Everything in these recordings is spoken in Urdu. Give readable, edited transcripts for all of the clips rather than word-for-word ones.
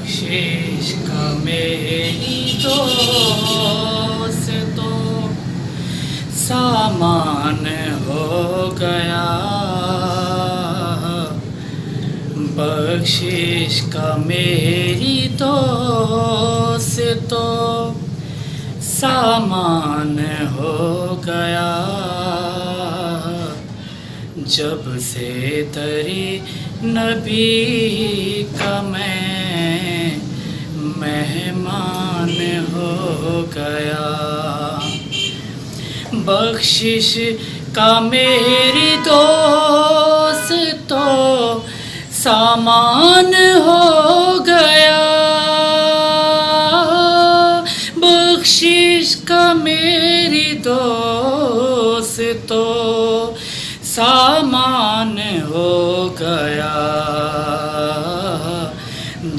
بخشش کا میری دوست تو سامان ہو گیا، بخشش کا میری دوست تو سامان ہو گیا، جب سے تیرے نبی کا میں مہمان ہو گیا، بخشش کا میری دوست تو سامان ہو گیا، بخشش کا میری دوست تو سامان ہو گیا،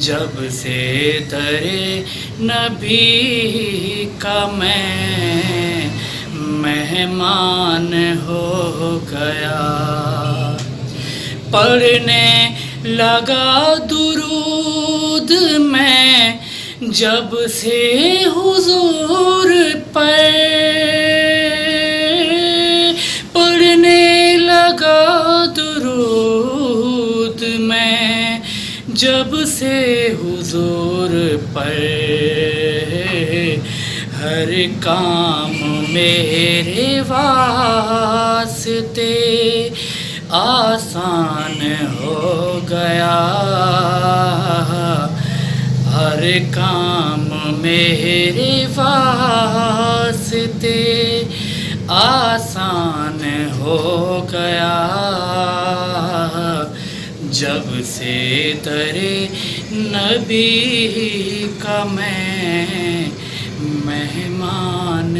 جب سے تیرے نبی کا میں مہمان ہو گیا، پڑھنے لگا درود میں جب سے حضور پر، پڑھنے لگا درود میں جب سے حضور پر، ہر کام میرے واسطے آسان ہو گیا، ہر کام میرے واسطے آسان ہو گیا، جب سے تیرے نبی کا میں مہمان